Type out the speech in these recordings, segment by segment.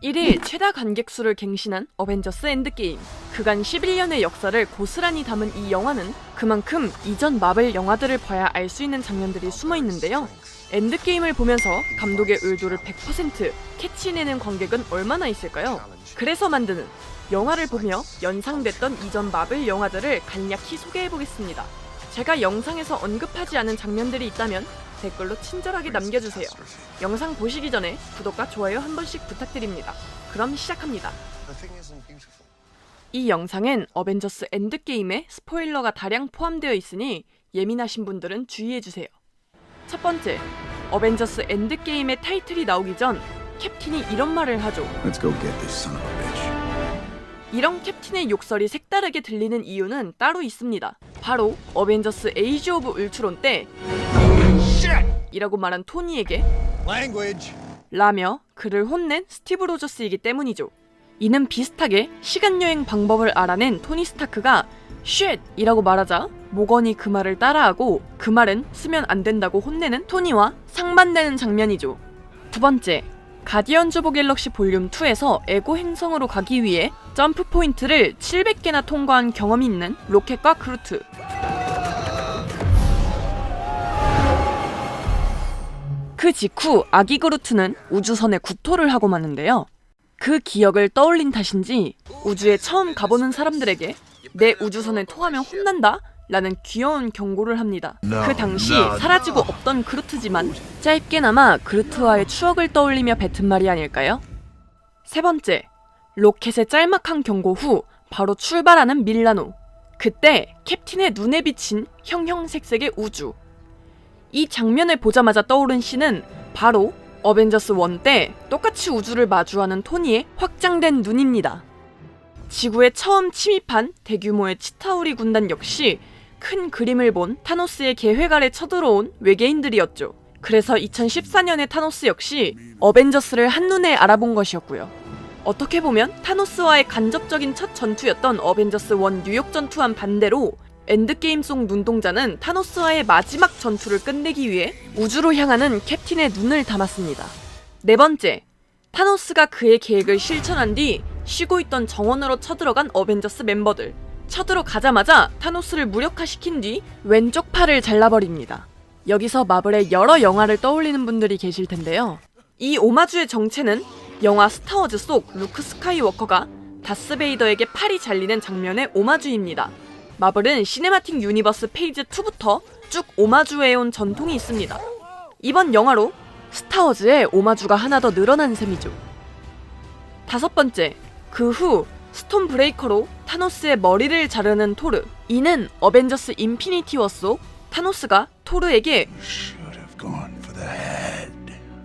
1일 최다 관객수를 갱신한 어벤져스 엔드게임. 그간 11년의 역사를 고스란히 담은 이 영화는 그만큼 이전 마블 영화들을 봐야 알 수 있는 장면들이 숨어있는데요. 엔드게임을 보면서 감독의 의도를 100% 캐치내는 관객은 얼마나 있을까요? 그래서 만드는 영화를 보며 연상됐던 이전 마블 영화들을 간략히 소개해보겠습니다. 제가 영상에서 언급하지 않은 장면들이 있다면 댓글로 친절하게 남겨주세요. 영상 보시기 전에 구독과 좋아요 한 번씩 부탁드립니다. 그럼 시작합니다. 이 영상엔 어벤져스 엔드게임에 스포일러가 다량 포함되어 있으니 예민하신 분들은 주의해주세요. 첫 번째, 어벤져스 엔드게임의 타이틀이 나오기 전 캡틴이 이런 말을 하죠. Let's go get this son of a bitch. 이런 캡틴의 욕설이 색다르게 들리는 이유는 따로 있습니다. 바로 어벤져스 에이지 오브 울트론 때 이라고 말한 토니에게 라며 그를 혼낸 스티브 로저스이기 때문이죠. 이는 비슷하게 시간여행 방법을 알아낸 토니 스타크가 쉣! 이라고 말하자 모건이 그 말을 따라하고 그 말은 쓰면 안 된다고 혼내는 토니와 상반되는 장면이죠. 두 번째, 가디언즈 오브 갤럭시 볼륨 2에서 에고 행성으로 가기 위해 점프 포인트를 700개나 통과한 경험이 있는 로켓과 그루트. 그 직후 아기 그루트는 우주선에 구토를 하고 마는데요. 그 기억을 떠올린 탓인지 우주에 처음 가보는 사람들에게 내 우주선에 토하면 혼난다? 라는 귀여운 경고를 합니다. 그 당시 사라지고 없던 그루트지만 짧게나마 그루트와의 추억을 떠올리며 뱉은 말이 아닐까요? 세 번째, 로켓의 짤막한 경고 후 바로 출발하는 밀라노. 그때 캡틴의 눈에 비친 형형색색의 우주. 이 장면을 보자마자 떠오른 씬은 바로 어벤져스 1 때 똑같이 우주를 마주하는 토니의 확장된 눈입니다. 지구에 처음 침입한 대규모의 치타우리 군단 역시 큰 그림을 본 타노스의 계획 아래 쳐들어온 외계인들이었죠. 그래서 2014년의 타노스 역시 어벤져스를 한눈에 알아본 것이었고요. 어떻게 보면 타노스와의 간접적인 첫 전투였던 어벤져스 1 뉴욕 전투와는 반대로 엔드게임 속 눈동자는 타노스와의 마지막 전투를 끝내기 위해 우주로 향하는 캡틴의 눈을 담았습니다. 네 번째, 타노스가 그의 계획을 실천한 뒤 쉬고 있던 정원으로 쳐들어간 어벤져스 멤버들. 쳐들어가자마자 타노스를 무력화시킨 뒤 왼쪽 팔을 잘라버립니다. 여기서 마블의 여러 영화를 떠올리는 분들이 계실 텐데요. 이 오마주의 정체는 영화 스타워즈 속 루크 스카이워커가 다스베이더에게 팔이 잘리는 장면의 오마주입니다. 마블은 시네마틱 유니버스 페이지 2부터 쭉 오마주해온 전통이 있습니다. 이번 영화로 스타워즈에 오마주가 하나 더 늘어난 셈이죠. 다섯 번째, 그 후 스톤 브레이커로 타노스의 머리를 자르는 토르. 이는 어벤져스 인피니티 워 속 타노스가 토르에게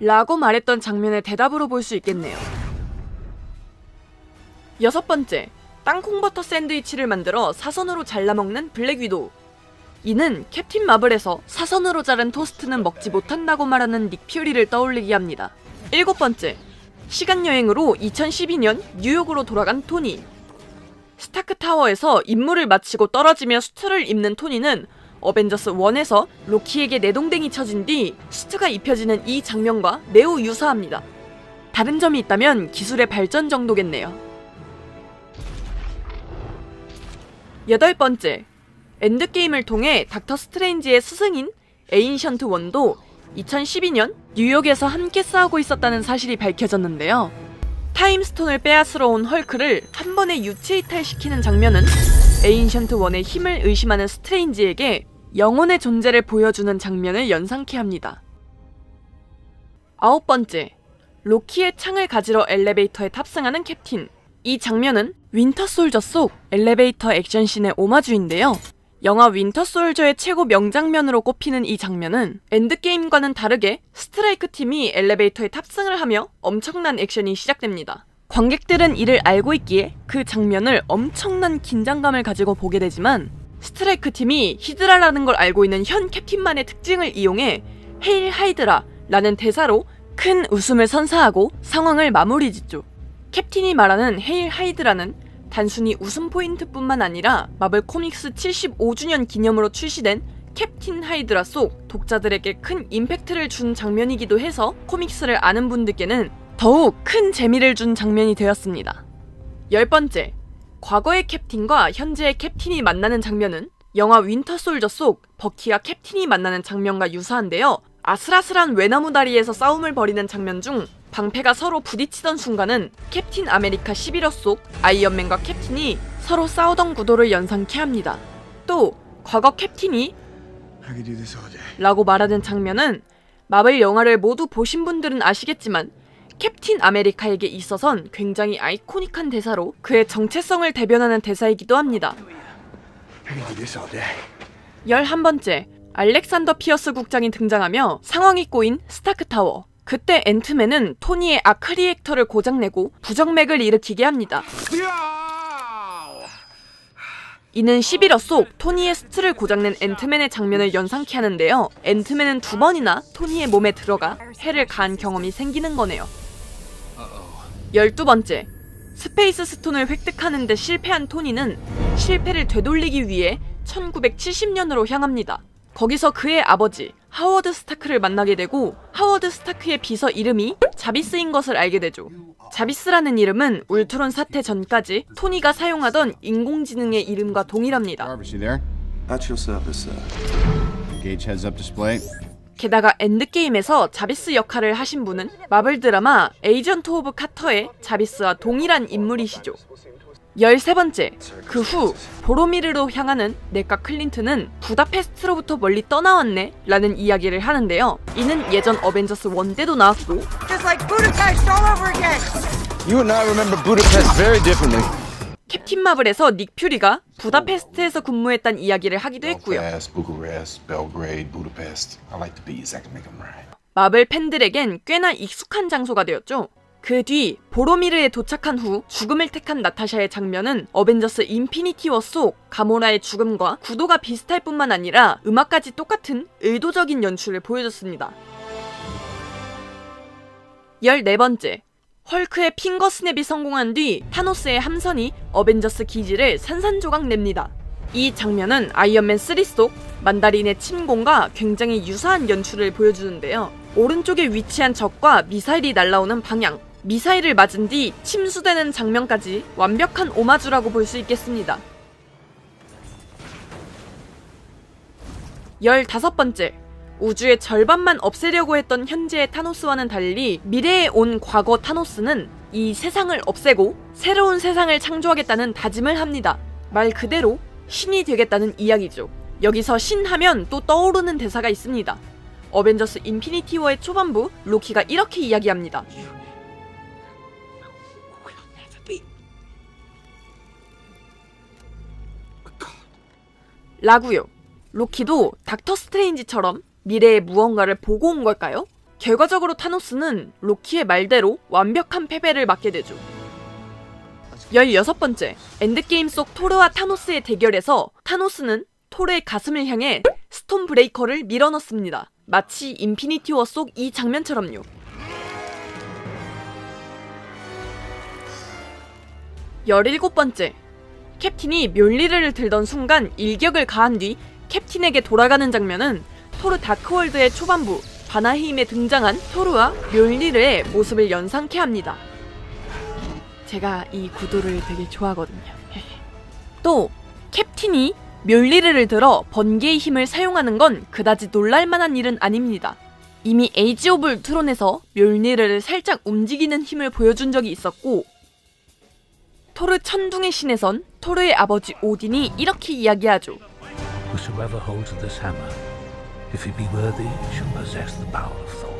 라고 말했던 장면의 대답으로 볼 수 있겠네요. 여섯 번째, 땅콩버터 샌드위치를 만들어 사선으로 잘라먹는 블랙 위도우. 이는 캡틴 마블에서 사선으로 자른 토스트는 먹지 못한다고 말하는 닉 퓨리를 떠올리게 합니다. 일곱 번째, 시간여행으로 2012년 뉴욕으로 돌아간 토니. 스타크 타워에서 임무를 마치고 떨어지며 수트를 입는 토니는 어벤져스 1에서 로키에게 내동댕이 쳐진 뒤 수트가 입혀지는 이 장면과 매우 유사합니다. 다른 점이 있다면 기술의 발전 정도겠네요. 여덟 번째, 엔드게임을 통해 닥터 스트레인지의 스승인 에인션트 1도 2012년 뉴욕에서 함께 싸우고 있었다는 사실이 밝혀졌는데요. 타임스톤을 빼앗으러 온 헐크를 한 번에 유체 이탈시키는 장면은 에인션트 1의 힘을 의심하는 스트레인지에게 영혼의 존재를 보여주는 장면을 연상케 합니다. 아홉 번째, 로키의 창을 가지러 엘리베이터에 탑승하는 캡틴. 이 장면은 윈터 솔저 속 엘리베이터 액션씬의 오마주인데요. 영화 윈터 솔저의 최고 명장면으로 꼽히는 이 장면은 엔드게임과는 다르게 스트라이크 팀이 엘리베이터에 탑승을 하며 엄청난 액션이 시작됩니다. 관객들은 이를 알고 있기에 그 장면을 엄청난 긴장감을 가지고 보게 되지만 스트라이크 팀이 히드라라는 걸 알고 있는 현 캡틴만의 특징을 이용해 헤일 하이드라 라는 대사로 큰 웃음을 선사하고 상황을 마무리 짓죠. 캡틴이 말하는 헤일 하이드라는 단순히 웃음 포인트뿐만 아니라 마블 코믹스 75주년 기념으로 출시된 캡틴 하이드라 속 독자들에게 큰 임팩트를 준 장면이기도 해서 코믹스를 아는 분들께는 더욱 큰 재미를 준 장면이 되었습니다. 10번째, 과거의 캡틴과 현재의 캡틴이 만나는 장면은 영화 윈터 솔저 속 버키와 캡틴이 만나는 장면과 유사한데요. 아슬아슬한 외나무 다리에서 싸움을 벌이는 장면 중 방패가 서로 부딪히던 순간은 캡틴 아메리카 11호 속 아이언맨과 캡틴이 서로 싸우던 구도를 연상케 합니다. 또 과거 캡틴이 I could do this all day. 라고 말하는 장면은 마블 영화를 모두 보신 분들은 아시겠지만 캡틴 아메리카에게 있어선 굉장히 아이코닉한 대사로 그의 정체성을 대변하는 대사이기도 합니다. I could do this all day. 11번째, 알렉산더 피어스 국장이 등장하며 상황이 꼬인 스타크타워. 그때 앤트맨은 토니의 아크 리액터를 고장내고 부정맥을 일으키게 합니다. 이는 11호 속 토니의 스트를 고장낸 앤트맨의 장면을 연상케 하는데요. 앤트맨은 2번이나 토니의 몸에 들어가 해를 가한 경험이 생기는 거네요. 12번째, 스페이스 스톤을 획득하는 데 실패한 토니는 실패를 되돌리기 위해 1970년으로 향합니다. 거기서 그의 아버지 하워드 스타크를 만나게 되고 하워드 스타크의 비서 이름이 자비스인 것을 알게 되죠. 자비스라는 이름은 울트론 사태 전까지 토니가 사용하던 인공지능의 이름과 동일합니다. Jarvis, you there? Patch yourself as Gauge heads up display. 게다가 엔드게임에서 자비스 역할을 하신 분은 마블 드라마 에이전트 오브 카터의 자비스와 동일한 인물이시죠. 13번째, 그 후 보로미르로 향하는 넥과 클린트는 부다페스트로부터 멀리 떠나왔네 라는 이야기를 하는데요. 이는 예전 어벤져스 1 때도 나왔고 Just like Budapest all over again. You and I remember Budapest very differently. 캡틴 마블에서 닉 퓨리가 부다페스트에서 근무했다는 이야기를 하기도 했고요. Belfast, Bucharest, Belgrade, Budapest. I like the bees. I can make them rhyme. 마블 팬들에겐 꽤나 익숙한 장소가 되었죠. 그 뒤 보로미르에 도착한 후 죽음을 택한 나타샤의 장면은 어벤져스 인피니티 워 속 가모라의 죽음과 구도가 비슷할 뿐만 아니라 음악까지 똑같은 의도적인 연출을 보여줬습니다. 14번째, 헐크의 핑거 스냅이 성공한 뒤 타노스의 함선이 어벤져스 기지를 산산조각 냅니다. 이 장면은 아이언맨 3 속 만다린의 침공과 굉장히 유사한 연출을 보여주는데요. 오른쪽에 위치한 적과 미사일이 날아오는 방향, 미사일을 맞은 뒤 침수되는 장면까지 완벽한 오마주라고 볼 수 있겠습니다. 15번째, 우주의 절반만 없애려고 했던 현재의 타노스와는 달리 미래에 온 과거 타노스는 이 세상을 없애고 새로운 세상을 창조하겠다는 다짐을 합니다. 말 그대로 신이 되겠다는 이야기죠. 여기서 신 하면 또 떠오르는 대사가 있습니다. 어벤져스 인피니티 워의 초반부 로키가 이렇게 이야기합니다. 라고요. 로키도 닥터 스트레인지처럼 미래의 무언가를 보고 온 걸까요? 결과적으로 타노스는 로키의 말대로 완벽한 패배를 맞게 되죠. 16번째, 엔드게임 속 토르와 타노스의 대결에서 타노스는 토르의 가슴을 향해 스톤 브레이커를 밀어넣습니다. 마치 인피니티 워 속 이 장면처럼요. 17번째, 캡틴이 묠리르를 들던 순간 일격을 가한 뒤 캡틴에게 돌아가는 장면은 토르 다크월드의 초반부 바나헤임에 등장한 토르와 묠리르의 모습을 연상케 합니다. 제가 이 구도를 되게 좋아하거든요. 또 캡틴이 묠리르를 들어 번개의 힘을 사용하는 건 그다지 놀랄만한 일은 아닙니다. 이미 에이지 오브 울트론에서 묠리르를 살짝 움직이는 힘을 보여준 적이 있었고, 토르 천둥의 신에선 토르의 아버지 오딘이 이렇게 이야기하죠. Whosoever holds this hammer, if he be worthy, shall possess the power of Thor.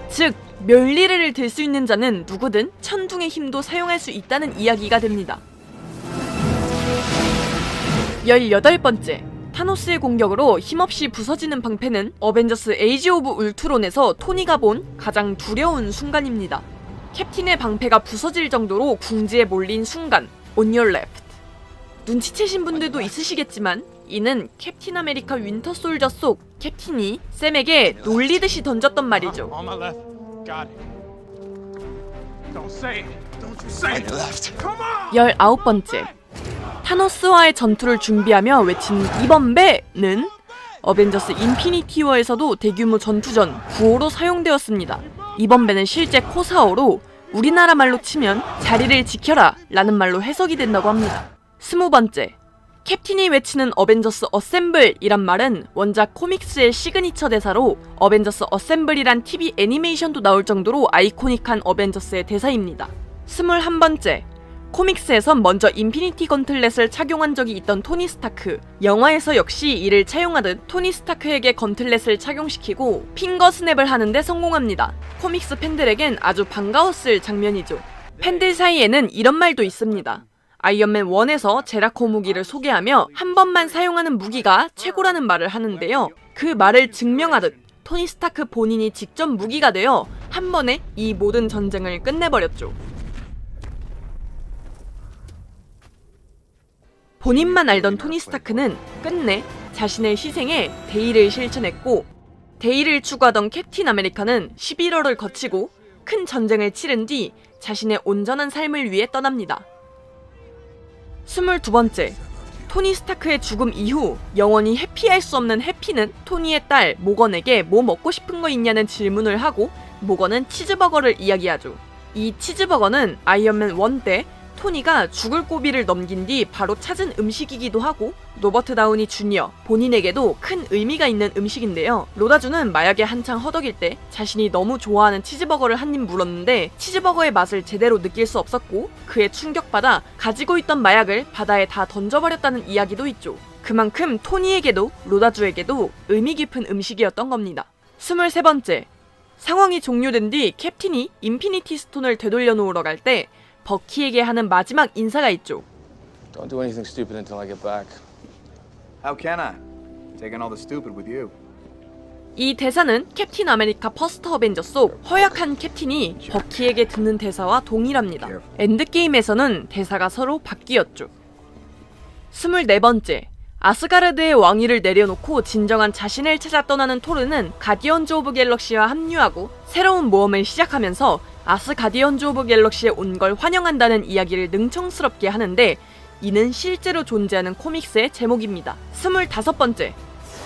즉, 묠리르를 들 수 있는 자는 누구든 천둥의 힘도 사용할 수 있다는 이야기가 됩니다. 18번째, 타노스의 공격으로 힘없이 부서지는 방패는 어벤져스 에이지 오브 울트론에서 토니가 본 가장 두려운 순간입니다. 캡틴의 방패가 부서질 정도로 궁지에 몰린 순간, On your left. 눈치채신 분들도 있으시겠지만 이는 캡틴 아메리카 윈터 솔저 속 캡틴이 샘에게 놀리듯이 던졌던 말이죠. On my left. Got it. Don't say it. Don't you say it. left. Come on. 19번째, 타노스와의 전투를 준비하며 외친 이번 배는 어벤져스 인피니티 워에서도 대규모 전투전 9호로 사용되었습니다. 이번 배는 실제 코사어로 우리나라 말로 치면 자리를 지켜라 라는 말로 해석이 된다고 합니다. 20번째, 캡틴이 외치는 어벤져스 어셈블 이란 말은 원작 코믹스의 시그니처 대사로 어벤져스 어셈블이란 TV 애니메이션도 나올 정도로 아이코닉한 어벤져스의 대사입니다. 21번째, 코믹스에선 먼저 인피니티 건틀렛을 착용한 적이 있던 토니 스타크, 영화에서 역시 이를 차용하듯 토니 스타크에게 건틀렛을 착용시키고 핑거 스냅을 하는데 성공합니다. 코믹스 팬들에겐 아주 반가웠을 장면이죠. 팬들 사이에는 이런 말도 있습니다. 아이언맨 1에서 제라코 무기를 소개하며 한 번만 사용하는 무기가 최고라는 말을 하는데요. 그 말을 증명하듯 토니 스타크 본인이 직접 무기가 되어 한 번에 이 모든 전쟁을 끝내버렸죠. 본인만 알던 토니 스타크는 끝내 자신의 희생에 대의를 실천했고, 대의를 추구하던 캡틴 아메리카는 11월을 거치고 큰 전쟁을 치른 뒤 자신의 온전한 삶을 위해 떠납니다. 22번째, 토니 스타크의 죽음 이후 영원히 해피할 수 없는 해피는 토니의 딸 모건에게 뭐 먹고 싶은 거 있냐는 질문을 하고 모건은 치즈버거를 이야기하죠. 이 치즈버거는 아이언맨 1 때 토니가 죽을 고비를 넘긴 뒤 바로 찾은 음식이기도 하고 로버트 다우니 주니어 본인에게도 큰 의미가 있는 음식인데요. 로다주는 마약에 한창 허덕일 때 자신이 너무 좋아하는 치즈버거를 한 입 물었는데 치즈버거의 맛을 제대로 느낄 수 없었고 그에 충격받아 가지고 있던 마약을 바다에 다 던져버렸다는 이야기도 있죠. 그만큼 토니에게도 로다주에게도 의미 깊은 음식이었던 겁니다. 23번째, 상황이 종료된 뒤 캡틴이 인피니티 스톤을 되돌려 놓으러 갈 때 버키에게 하는 마지막 인사가 있죠. Don't do anything stupid until I get back. How can I? Taking all the stupid with you. 이 대사는 캡틴 아메리카 퍼스트 어벤져 속 허약한 캡틴이 버키에게 듣는 대사와 동일합니다. 엔드게임에서는 대사가 서로 바뀌었죠. 24번째, 아스가르드의 왕위를 내려놓고 진정한 자신을 찾아 떠나는 토르는 가디언즈 오브 갤럭시와 합류하고 새로운 모험을 시작하면서 아스가디언즈 오브 갤럭시에 온 걸 환영한다는 이야기를 능청스럽게 하는데 이는 실제로 존재하는 코믹스의 제목입니다. 25번째,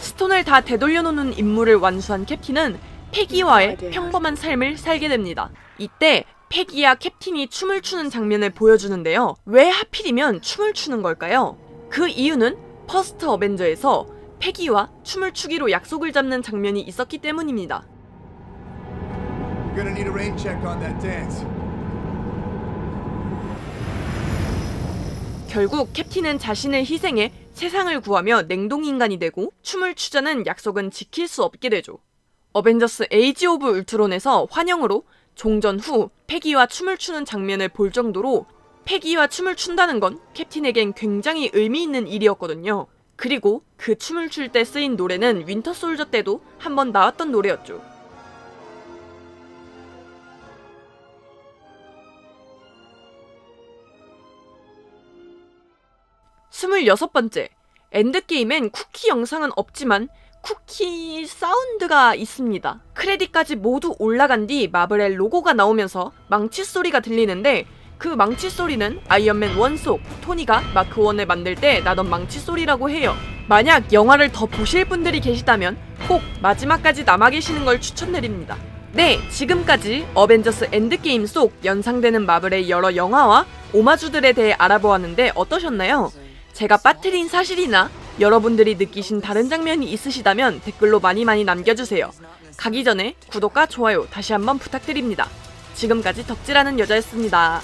스톤을 다 되돌려놓는 임무를 완수한 캡틴은 패기와의 평범한 삶을 살게 됩니다. 이때 패기와 캡틴이 춤을 추는 장면을 보여주는데요. 왜 하필이면 춤을 추는 걸까요? 그 이유는 퍼스트 어벤져에서 패기와 춤을 추기로 약속을 잡는 장면이 있었기 때문입니다. You're gonna need a rain check on that dance. 결국 캡틴은 자신을 희생해 세상을 구하며 냉동인간이 되고 춤을 추자는 약속은 지킬 수 없게 되죠. 어벤져스 에이지 오브 울트론에서 환영으로 종전 후 패기와 춤을 추는 장면을 볼 정도로 패기와 춤을 춘다는 건 캡틴에겐 굉장히 의미 있는 일이었거든요. 그리고 그 춤을 출 때 쓰인 노래는 윈터 솔저 때도 한번 나왔던 노래였죠. 26번째, 엔드게임엔 쿠키 영상은 없지만 쿠키 사운드가 있습니다. 크레딧까지 모두 올라간 뒤 마블의 로고가 나오면서 망치 소리가 들리는데 그 망치 소리는 아이언맨 1 속 토니가 마크 1을 만들 때 나던 망치 소리라고 해요. 만약 영화를 더 보실 분들이 계시다면 꼭 마지막까지 남아 계시는 걸 추천드립니다. 네, 지금까지 어벤져스 엔드게임 속 연상되는 마블의 여러 영화와 오마주들에 대해 알아보았는데 어떠셨나요? 제가 빠뜨린 사실이나 여러분들이 느끼신 다른 장면이 있으시다면 댓글로 많이 남겨주세요. 가기 전에 구독과 좋아요 다시 한번 부탁드립니다. 지금까지 덕질하는 여자였습니다.